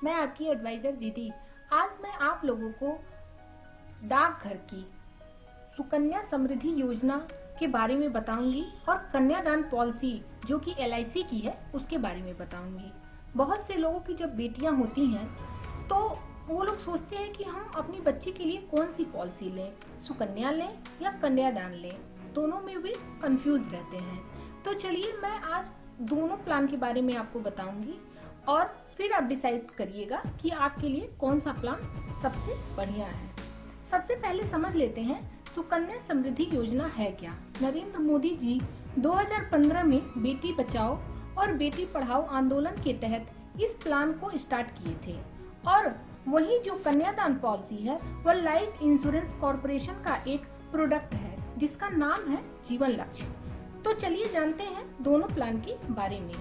मैं आपकी एडवाइजर दीदी। आज मैं आप लोगों को डाकघर की सुकन्या समृद्धि योजना के बारे में बताऊंगी और कन्यादान पॉलिसी जो कि LIC की है उसके बारे में बताऊंगी। बहुत से लोगों की जब बेटियां होती हैं तो वो लोग सोचते हैं कि हम अपनी बच्ची के लिए कौन सी पॉलिसी लें, सुकन्या लें या कन्यादान लें। दोनों में भी कंफ्यूज रहते हैं। तो चलिए मैं आज दोनों प्लान के बारे में आपको बताऊंगी और फिर आप डिसाइड करिएगा कि आपके लिए कौन सा प्लान सबसे बढ़िया है। सबसे पहले समझ लेते हैं सुकन्या समृद्धि योजना है क्या। नरेंद्र मोदी जी 2015 में बेटी बचाओ और बेटी पढ़ाओ आंदोलन के तहत इस प्लान को स्टार्ट किए थे और वही जो कन्यादान पॉलिसी है वह लाइफ इंश्योरेंस कॉर्पोरेशन का एक प्रोडक्ट है जिसका नाम है जीवन लक्ष्य। तो चलिए जानते हैं दोनों प्लान के बारे में।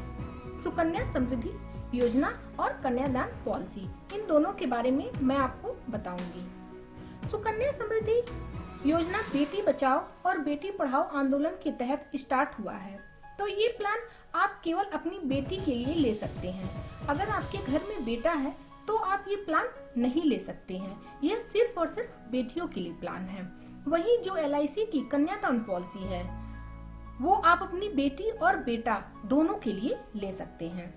सुकन्या समृद्धि योजना और कन्यादान पॉलिसी, इन दोनों के बारे में मैं आपको बताऊंगी। सुकन्या समृद्धि योजना बेटी बचाओ और बेटी पढ़ाओ आंदोलन के तहत स्टार्ट हुआ है। तो ये प्लान आप केवल अपनी बेटी के लिए ले सकते हैं। अगर आपके घर में बेटा है तो आप ये प्लान नहीं ले सकते हैं। यह सिर्फ और सिर्फ बेटियों के लिए प्लान है। वहीं जो LIC की कन्यादान पॉलिसी है वो आप अपनी बेटी और बेटा दोनों के लिए ले सकते हैं।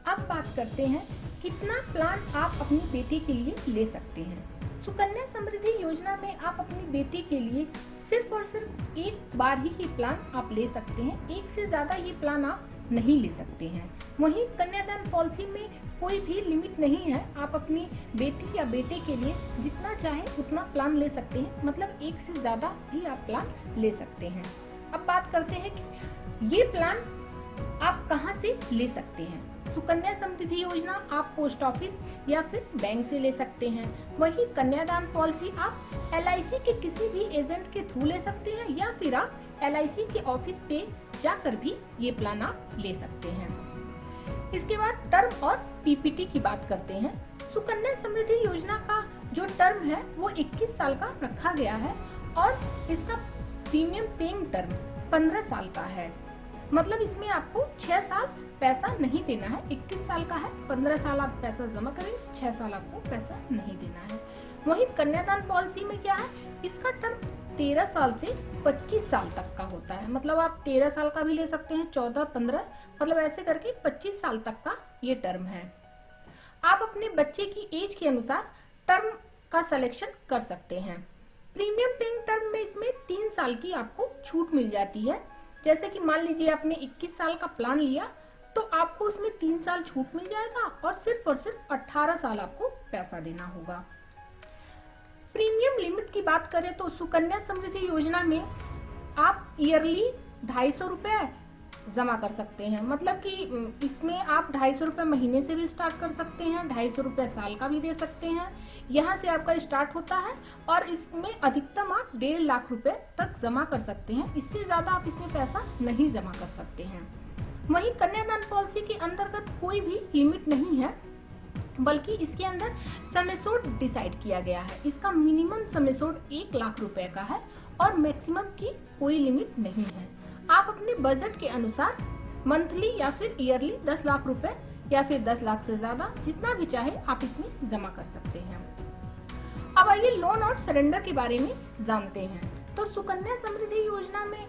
अब बात करते हैं कितना प्लान आप अपनी बेटी के लिए ले सकते हैं। सुकन्या समृद्धि योजना में आप अपनी बेटी के लिए सिर्फ और सिर्फ एक बार ही ये प्लान आप ले सकते हैं। एक से ज्यादा ये प्लान आप नहीं ले सकते हैं। वहीं कन्यादान पॉलिसी में कोई भी लिमिट नहीं है। आप अपनी बेटी या बेटे के लिए जितना चाहे उतना प्लान ले सकते हैं, मतलब एक से ज्यादा भी आप प्लान ले सकते हैं। अब बात करते हैं कि ये प्लान आप कहां से ले सकते हैं। सुकन्या समृद्धि योजना आप पोस्ट ऑफिस या फिर बैंक से ले सकते हैं। वहीं कन्यादान पॉलिसी आप LIC के किसी भी एजेंट के थ्रू ले सकते हैं या फिर आप LIC के ऑफिस पे जाकर भी ये प्लान आप ले सकते हैं। इसके बाद टर्म और PPT की बात करते हैं। सुकन्या समृद्धि योजना का जो टर्म है वो 21 साल का रखा गया है और इसका प्रीमियम पेइंग टर्म 15 साल का है। मतलब इसमें आपको 6 साल पैसा नहीं देना है। 21 साल का है, 15 साल आप पैसा जमा करेंगे, 6 साल आपको पैसा नहीं देना है। वहीं कन्यादान पॉलिसी में क्या है, इसका टर्म 13 साल से 25 साल तक का होता है। मतलब आप 13 साल का भी ले सकते हैं, 14, 15, मतलब ऐसे करके 25 साल तक का ये टर्म है। आप अपने बच्चे की एज के अनुसार टर्म का सिलेक्शन कर सकते हैं। प्रीमियम पेइंग टर्म में इसमें 3 साल की आपको छूट मिल जाती है। जैसे कि मान लीजिए आपने 21 साल का प्लान लिया तो आपको उसमें 3 साल छूट मिल जाएगा और सिर्फ 18 साल आपको पैसा देना होगा। प्रीमियम लिमिट की बात करें तो सुकन्या समृद्धि योजना में आप ईयरली 250 रुपए जमा कर सकते हैं। मतलब कि इसमें आप 250 रुपए महीने से भी स्टार्ट कर सकते हैं, 250 रुपए साल का भी दे सकते हैं। यहाँ से आपका स्टार्ट होता है और इसमें अधिकतम आप 1.5 लाख रुपए तक जमा कर सकते हैं। इससे ज्यादा आप इसमें पैसा नहीं जमा कर सकते हैं। वहीं कन्यादान पॉलिसी के अंतर्गत कोई भी लिमिट नहीं है, बल्कि इसके अंदर समेसोड डिसाइड किया गया है। इसका मिनिमम समेसोड 1 लाख रुपए का है और मैक्सिमम की कोई लिमिट नहीं है। आप अपने बजट के अनुसार मंथली या फिर ईयरली 10 लाख रुपए या फिर 10 लाख से ज्यादा जितना भी चाहे आप इसमें जमा कर सकते हैं। अब आइए लोन और सरेंडर के बारे में जानते हैं। तो सुकन्या समृद्धि योजना में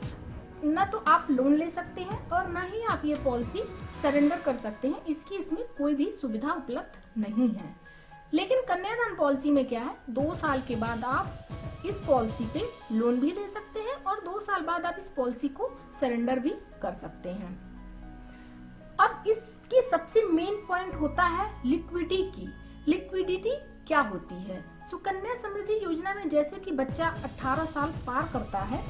न तो आप लोन ले सकते हैं और न ही आप ये पॉलिसी सरेंडर कर सकते हैं। इसकी इसमें कोई भी सुविधा उपलब्ध नहीं है। लेकिन कन्यादान पॉलिसी में क्या है, 2 साल के बाद आप इस पॉलिसी पे लोन भी ले सकते हैं और 2 साल बाद आप इस पॉलिसी को सरेंडर भी कर सकते हैं। अब इसकी सबसे मेन पॉइंट होता है लिक्विडिटी की। लिक्विडिटी क्या होती है? सुकन्या समृद्धि योजना में जैसे कि बच्चा 18 साल पार करता है,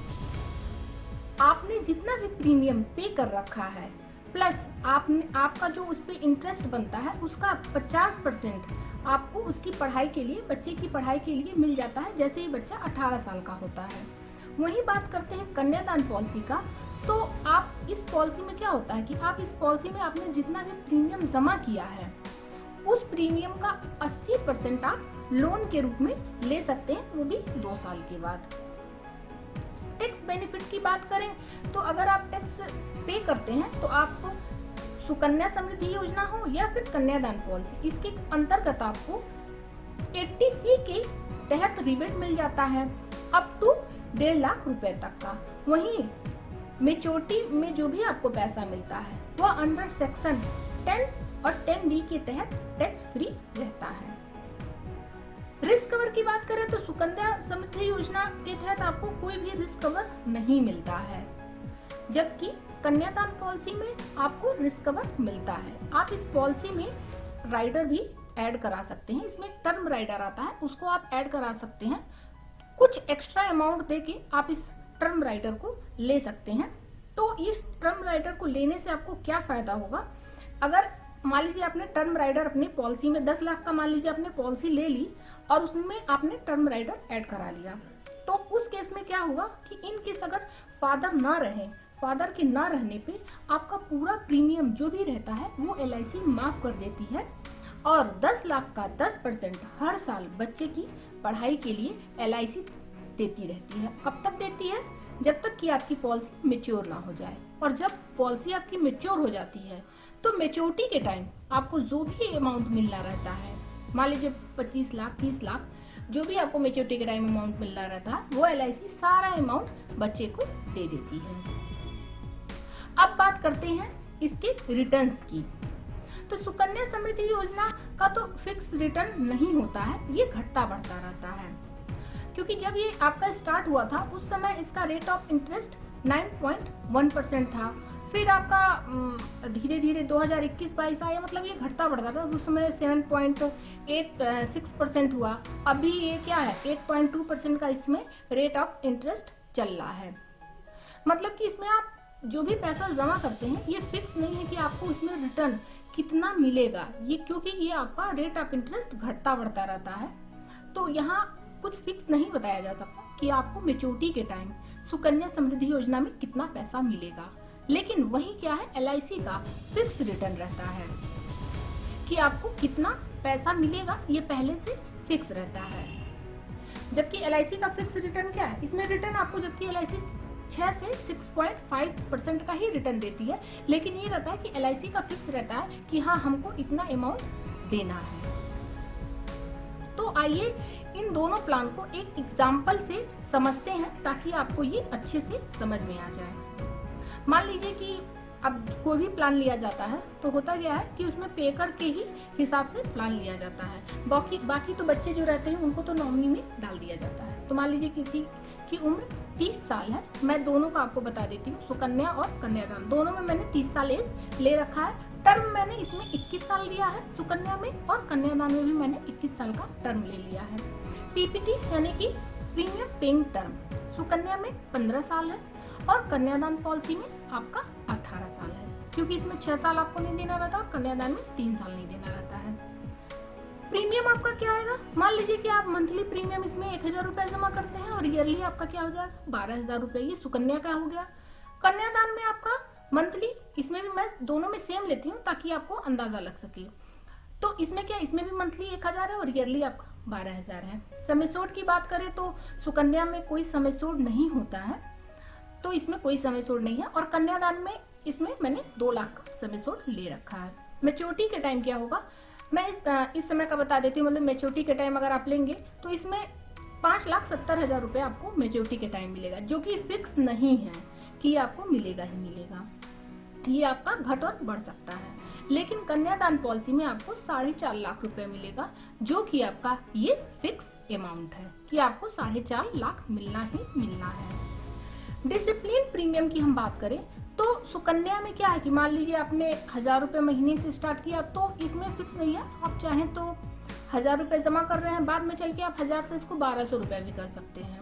आपने जितना भी प्रीमियम पे कर रखा है प्लस आपका जो उस पे इंटरेस्ट बनता है उसका 50% आपको उसकी पढ़ाई के लिए, बच्चे की पढ़ाई के लिए मिल जाता है जैसे ही बच्चा 18 साल का होता है। वहीं बात करते हैं कन्यादान पॉलिसी का, तो आप इस पॉलिसी में क्या होता है कि आप इस पॉलिसी में आपने जितना भी प्रीमियम जमा किया है उस प्रीमियम का 80% आप लोन के रूप में ले सकते हैं, वो भी 2 साल के बाद। टैक्स बेनिफिट की बात करें तो अगर आप टैक्स पे करते हैं तो आपको सुकन्या समृद्धि योजना हो या फिर कन्यादान पॉलिसी, इसके अंतर्गत आपको 80C के तहत रिबेट मिल जाता है अप टू 1.5 लाख रुपए तक का। वहीं मेच्योरिटी में जो भी आपको पैसा मिलता है वह अंडर सेक्शन 10 और 10D के तहत टैक्स फ्री रहता है। रिस्क कवर की बात करें तो सुकन्या समृद्धि योजना के तहत आपको कोई भी रिस्क कवर नहीं मिलता है, जबकि कन्यादान पॉलिसी में आपको रिस्क कवर मिलता है। आप इस पॉलिसी में राइडर भी ऐड करा सकते हैं। इसमें टर्म राइडर आता है, उसको आप ऐड करा सकते हैं। कुछ एक्स्ट्रा अमाउंट देके आप इस टर्म राइडर को ले सकते हैं। तो इस टर्म राइडर को लेने से आपको क्या फायदा होगा? अगर मान लीजिए आपने टर्म राइडर अपनी पॉलिसी में 10 लाख का मान लीजिए आपने पॉलिसी ले ली और उसमें आपने टर्म राइडर ऐड करा लिया, तो उस केस में क्या होगा कि इन केस अगर फादर ना रहे, फादर के ना रहने पे आपका पूरा प्रीमियम जो भी रहता है वो LIC माफ कर देती है और 10 लाख का 10% हर साल बच्चे की पढ़ाई के लिए LIC देती रहती है। कब तक देती है? जब तक कि आपकी पॉलिसी मैच्योर ना हो जाए। और जब पॉलिसी आपकी मैच्योर हो जाती है तो मैच्योरिटी के टाइम आपको जो भी अमाउंट मिलना रहता है, मान लीजिए 25 लाख 30 लाख जो भी आपको मैच्योरिटी के टाइम अमाउंट मिलना रहता है वो LIC सारा अमाउंट बच्चे को दे देती है। अब बात करते हैं इसके रिटर्न्स की। तो सुकन्या समृद्धि योजना का तो फिक्स रिटर्न नहीं होता है, ये घटता बढ़ता रहता है। क्योंकि जब ये आपका स्टार्ट हुआ था उस समय इसका रेट ऑफ इंटरेस्ट 9.1% था। फिर आपका धीरे धीरे 2021-22 आया, मतलब ये घटता बढ़ता था। उस समय 7.86% हुआ। अभी ये क्या है 8.2% का इसमें रेट ऑफ इंटरेस्ट चल रहा है। मतलब कि इसमें आप जो भी पैसा जमा करते हैं ये फिक्स नहीं है कि आपको उसमें रिटर्न कितना मिलेगा, ये क्योंकि ये आपका रेट ऑफ इंटरेस्ट घटता बढ़ता रहता है। तो यहाँ कुछ फिक्स नहीं बताया जा सकता कि आपको मैच्योरिटी के टाइम सुकन्या समृद्धि योजना में कितना पैसा मिलेगा। लेकिन वही क्या है LIC का फिक्स रिटर्न रहता है कि आपको कितना पैसा मिलेगा, ये पहले से फिक्स रहता है। जबकि LIC का फिक्स रिटर्न क्या है, इसमें रिटर्न आपको जबकि LIC 6 से 6.5% का ही रिटर्न देती है, लेकिन ये रहता है कि LIC का फिक्स रहता है कि हाँ हमको इतना अमाउंट देना है। तो आइए इन दोनों प्लान को एक एग्जाम्पल से समझते हैं ताकि आपको ये अच्छे से समझ में आ जाए। मान लीजिए कि अब कोई भी प्लान लिया जाता है तो होता क्या है कि उसमें पेकर के ही हिसाब से प्लान लिया जाता है। बाकी तो बच्चे जो रहते हैं उनको तो नॉमिनी में डाल दिया जाता है। तो मान लीजिए किसी की उम्र 30 साल है, मैं दोनों का आपको बता देती हूँ, सुकन्या और कन्यादान दोनों में मैंने 30 साल एज ले रखा है। टर्म मैंने इसमें 21 साल लिया है सुकन्या में, और कन्यादान में भी मैंने 21 साल का टर्म ले लिया है। PPT यानी कि प्रीमियम पेइंग टर्म सुकन्या में 15 साल है और कन्यादान पॉलिसी में आपका 18 साल है, क्योंकि इसमें 6 साल आपको नहीं देना रहता और कन्यादान में 3 साल नहीं देना रहता है। प्रीमियम आपका क्या आएगा? मान लीजिए कि आप मंथली प्रीमियम इसमें 1000 रुपए जमा करते हैं और ईयरली आपका क्या हो जाएगा 12000 रुपए। ये सुकन्या का हो गया। कन्यादान में आपका मंथली, इसमें भी मैं दोनों में सेम लेती हूँ ताकि आपको अंदाजा लग सके। तो इसमें क्या, इसमें भी मंथली 1000 है और ईयरली आपका 12000 है। समेसोड की बात करें तो सुकन्या में कोई समेसोड नहीं होता है, तो इसमें कोई समेसोड नहीं है। और कन्यादान में इसमें मैंने 2 लाख का समेसोड ले रखा है। मैच्योरिटी के टाइम क्या होगा मैं इस समय का बता देती हूँ। मतलब मैच्योरिटी के टाइम अगर आप लेंगे तो इसमें 5,70,000 रुपए आपको मैच्योरिटी के टाइम मिलेगा, जो कि फिक्स नहीं है कि आपको मिलेगा ही मिलेगा, ये आपका घट और बढ़ सकता है। लेकिन कन्यादान पॉलिसी में आपको 4.5 लाख रुपए मिलेगा, जो कि आपका ये फिक्स अमाउंट है कि आपको 4.5 लाख मिलना ही मिलना है। डिसिप्लिन प्रीमियम की हम बात करें तो सुकन्या में क्या है कि मान लीजिए आपने 1000 रुपए महीने से स्टार्ट किया, तो इसमें फिक्स नहीं है। आप चाहें तो 1000 रुपए जमा कर रहे हैं, बाद में चल के आप 1000 से इसको 1200 रुपए भी कर सकते हैं,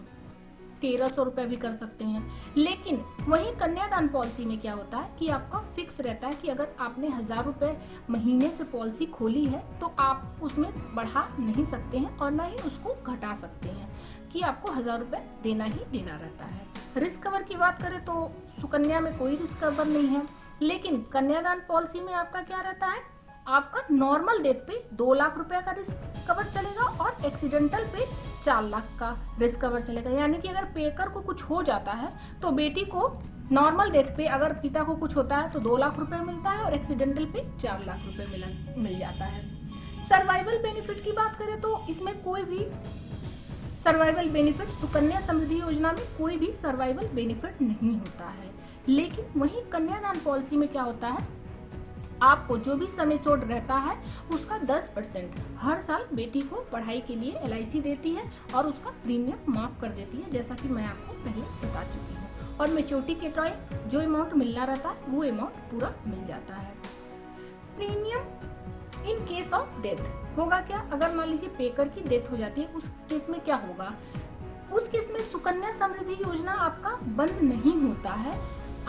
1300 रुपए भी कर सकते हैं। लेकिन वहीं कन्यादान पॉलिसी में क्या होता है कि आपका फिक्स रहता है कि अगर आपने 1000 रुपए महीने से पॉलिसी खोली है तो आप उसमें बढ़ा नहीं सकते हैं और ना ही उसको घटा सकते हैं, कि आपको 1000 रुपए देना ही देना रहता है। रिस्क कवर की बात करें तो सुकन्या में कोई रिस्क कवर नहीं है, लेकिन कन्यादान पॉलिसी में आपका क्या रहता है, आपका नॉर्मल डेथ पे 2 लाख रुपए का रिस्क कवर चलेगा और एक्सीडेंटल पे 4 लाख का रिस्क कवर चलेगा। यानी कि अगर पेकर को कुछ हो जाता है तो बेटी को नॉर्मल डेथ पे अगर पिता को कुछ होता है तो 2 लाख रुपए मिलता है और एक्सीडेंटल पे 4 लाख रुपए मिल जाता है। सर्वाइवल बेनिफिट की बात करें तो इसमें कोई भी सर्वाइवल बेनिफिट, सुकन्या समृद्धि योजना में कोई भी सर्वाइवल बेनिफिट नहीं होता है। लेकिन वहीं कन्यादान पॉलिसी में क्या होता है, आपको जो भी समय छोड़ रहता है उसका 10% हर साल बेटी को पढ़ाई के लिए LIC देती है और उसका प्रीमियम माफ कर देती है, जैसा कि मैं आपको पहले बता चुकी हूँ। और मैच्योरिटी के टाइम जो अमाउंट मिलना रहता है वो अमाउंट पूरा मिल जाता है। Premium in case of death होगा क्या, अगर मान लीजिए पेकर की डेथ हो जाती है, उस केस में क्या होगा, उस केस में सुकन्या समृद्धि योजना आपका बंद नहीं होता है,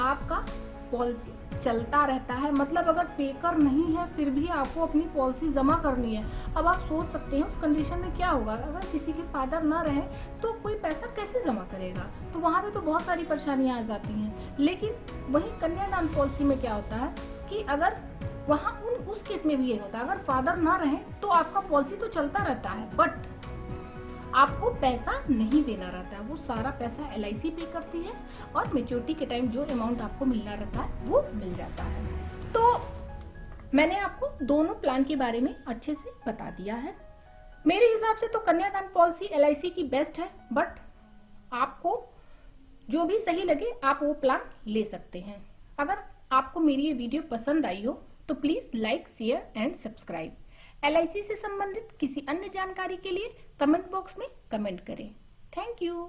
आपका पॉलिसी चलता रहता है। मतलब अगर पेकर नहीं है फिर भी आपको अपनी पॉलिसी जमा करनी है। अब आप सोच सकते हैं उस कंडीशन में क्या होगा, अगर किसी के फादर ना रहे तो कोई पैसा कैसे जमा करेगा, तो वहां पे तो बहुत सारी परेशानियां आ जाती हैं। लेकिन वही कन्यादान पॉलिसी में क्या होता है कि अगर वहां उस केस में भी ये होता है, अगर फादर ना रहे तो आपका पॉलिसी तो चलता रहता है, बट आपको पैसा नहीं देना रहता है, वो सारा पैसा LIC पे करती है और मैच्योरिटी के टाइम जो अमाउंट आपको मिलना रहता है वो मिल जाता है। तो मैंने आपको दोनों प्लान के बारे में अच्छे से बता दिया है। मेरे हिसाब से तो कन्यादान पॉलिसी LIC की बेस्ट है, बट आपको जो भी सही लगे आप वो प्लान ले सकते हैं। अगर आपको मेरी ये वीडियो पसंद आई हो तो please like, share and subscribe. LIC से संबंधित किसी अन्य जानकारी के लिए कमेंट बॉक्स में कमेंट करें। Thank you.